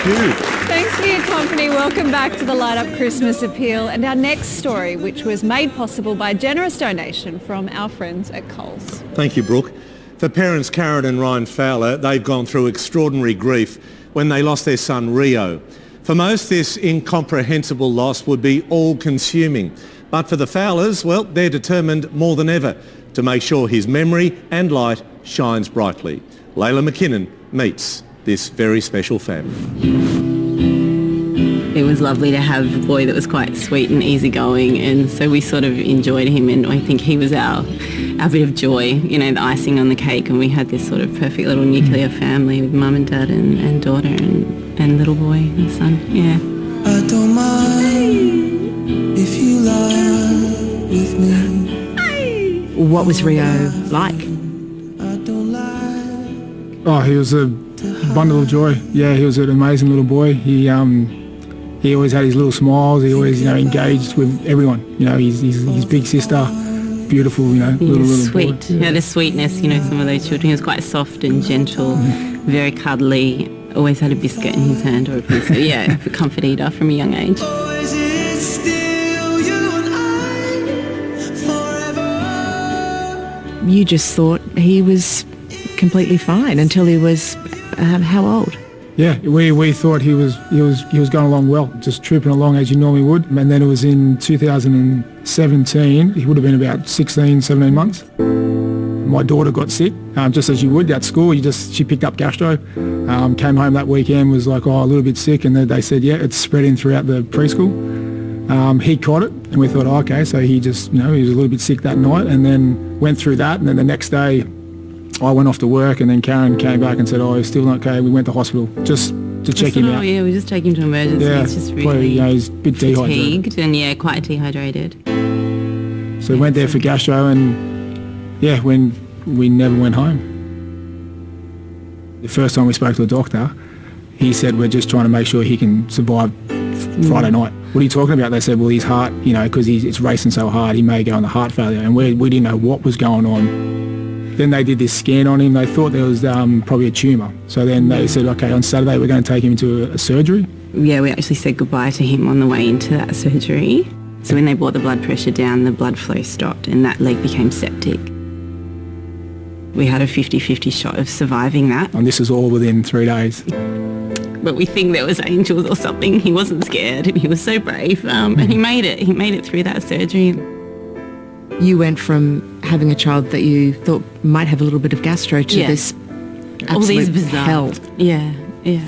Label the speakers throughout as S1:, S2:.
S1: you.
S2: Thanks for your company. Welcome back to the Light Up Christmas Appeal and our next story, which was made possible by a generous donation from our friends at Coles.
S1: Thank you, Brooke. For parents Karen and Ryan Fowler, they've gone through extraordinary grief when they lost their son Rio. For most, this incomprehensible loss would be all-consuming. But for the Fowlers, well, they're determined more than ever to make sure his memory and light shines brightly. Layla McKinnon meets this very special family.
S3: It was lovely to have a boy that was quite sweet and easygoing, and so we sort of enjoyed him, and I think he was our bit of joy, you know, the icing on the cake, and we had this sort of perfect little nuclear family with mum and dad and daughter and little boy and son, yeah.
S4: I don't mind if you lie with me.
S5: What was Rio like?
S4: I don't like.
S6: Oh, he was a bundle of joy. Yeah, he was an amazing little boy. He always had his little smiles. He always, engaged with everyone. His big sister, beautiful, little
S3: sweet.
S6: boy.
S3: He had a sweetness, some of those children. He was quite soft and gentle, very cuddly. Always had a biscuit in his hand or a piece. Yeah, a comfort eater from a young age.
S4: Oh, is it still you and I forever?
S5: You just thought he was completely fine until he was how old?
S6: Yeah, we thought he was going along well, just trooping along as you normally would. And then it was in 2017. He would have been about 16, 17 months. My daughter got sick, just as you would at school. She picked up gastro, came home that weekend, was like, a little bit sick, and then they said, yeah, it's spreading throughout the preschool. He caught it, and we thought, okay, so he just, he was a little bit sick that night, and then went through that, and then the next day I went off to work, and then Karen came back and said, he's still not okay. We went to hospital just to check him out.
S3: Yeah, we just take him to emergency.
S6: Yeah,
S3: it's just really
S6: he's a bit dehydrated.
S3: fatigued and quite dehydrated.
S6: So we went there for gastro, and when we never went home. The first time we spoke to a doctor, he said, we're just trying to make sure he can survive Friday night. What are you talking about? They said, well, his heart, because it's racing so hard, he may go into heart failure. And we didn't know what was going on. Then they did this scan on him. They thought there was probably a tumour. So then they said, okay, on Saturday we're going to take him into a surgery.
S3: Yeah, we actually said goodbye to him on the way into that surgery. So when they brought the blood pressure down, the blood flow stopped and that leg became septic. We had a 50-50 shot of surviving that.
S6: And this is all within 3 days.
S3: But we think there was angels or something. He wasn't scared and he was so brave. And he made it. He made it through that surgery.
S5: You went from having a child that you thought might have a little bit of gastro to this
S3: all these
S5: absolute
S3: bizarre
S5: hell.
S3: Yeah.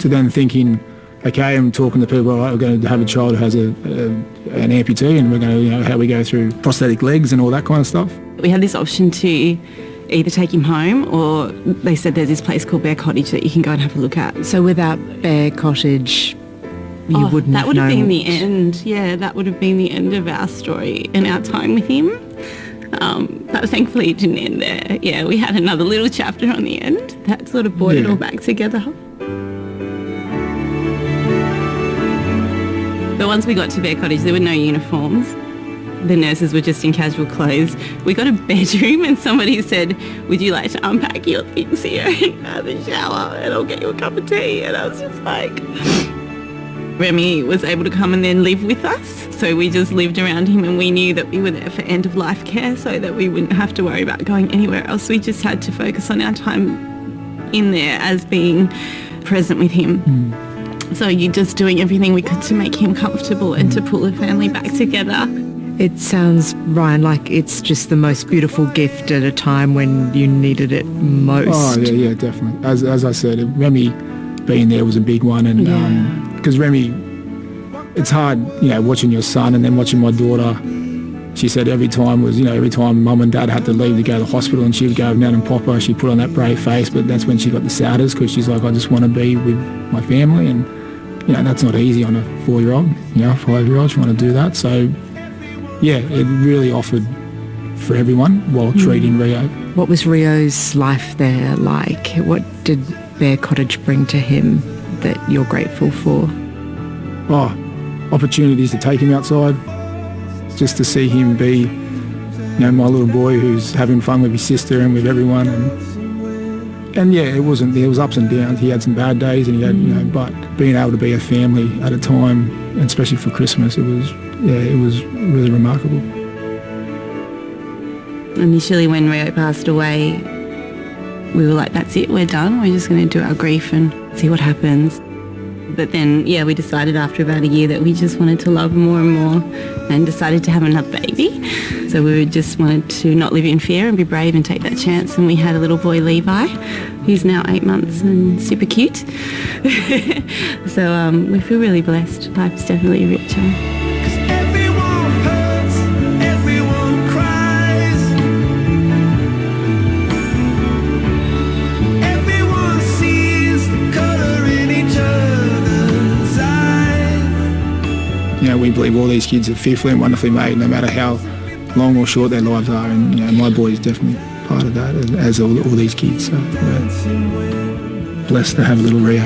S6: To then thinking, okay, I'm talking to people, all right, we're going to have a child who has an amputee, and we're going to, how we go through prosthetic legs and all that kind of stuff.
S3: We had this option to either take him home, or they said there's this place called Bear Cottage that you can go and have a look at.
S5: So without Bear Cottage, you wouldn't
S3: that
S5: have
S3: would have
S5: known.
S3: been the end. Yeah, that would have been the end of our story and our time with him. But thankfully it didn't end there. Yeah, we had another little chapter on the end that sort of brought it all back together. But once we got to Bear Cottage, there were no uniforms. The nurses were just in casual clothes. We got a bedroom and somebody said, would you like to unpack your things here and have a shower and I'll get you a cup of tea? And I was just like... Remy was able to come and then live with us. So we just lived around him, and we knew that we were there for end-of-life care so that we wouldn't have to worry about going anywhere else. We just had to focus on our time in there as being present with him. So you're just doing everything we could to make him comfortable and to pull the family back together.
S5: It sounds, Ryan, like it's just the most beautiful gift at a time when you needed it most.
S6: Oh, yeah, definitely. As I said, Remy being there was a big one, and because Remy, it's hard, watching your son and then watching my daughter. She said every time mum and dad had to leave to go to the hospital, and she would go with Nan and Papa, she'd put on that brave face, but that's when she got the saddest, because she's like, I just want to be with my family, and that's not easy on a 4-year-old, 5-year-old trying to do that. So yeah, it really offered for everyone while treating Rio.
S5: What was Rio's life there like? What did Bear Cottage bring to him that you're grateful for?
S6: Opportunities to take him outside, just to see him be, my little boy who's having fun with his sister and with everyone, And yeah, it was ups and downs. He had some bad days, and he had, but being able to be a family at a time, and especially for Christmas, it was really remarkable.
S3: Initially, when Rio passed away, we were like, that's it, we're done. We're just going to do our grief and see what happens. But then, we decided after about a year that we just wanted to love more and more and decided to have another baby. So we just wanted to not live in fear and be brave and take that chance. And we had a little boy, Levi, who's now 8 months and super cute. So we feel really blessed. Life's definitely richer.
S4: Everyone hurts, everyone cries. Everyone sees the colour in each other's eyes.
S6: We believe all these kids are fearfully and wonderfully made, no matter how long or short their lives are, and my boy is definitely part of that, as all these kids. So we're blessed to have a little Rio.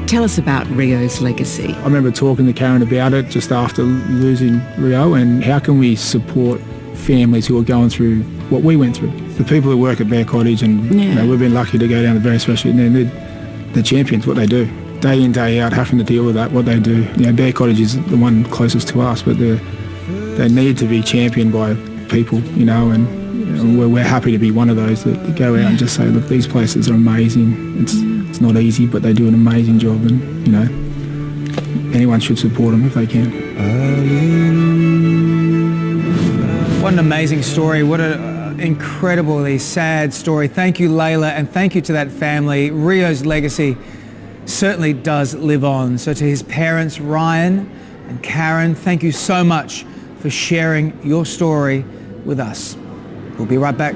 S5: Tell us about Rio's legacy.
S6: I remember talking to Karen about it just after losing Rio, and how can we support families who are going through what we went through. The people who work at Bear Cottage, and we've been lucky to go down to Very Special, and they're champions, what they do. Day in, day out, having to deal with that, what they do. Bear Cottage is the one closest to us, but they need to be championed by people, and we're happy to be one of those that go out and just say, look, these places are amazing. It's not easy, but they do an amazing job, and, anyone should support them if they can.
S7: What an amazing story. What an incredibly sad story. Thank you, Layla, and thank you to that family. Rio's legacy certainly does live on. So to his parents, Ryan and Karen, thank you so much for sharing your story with us. We'll be right back.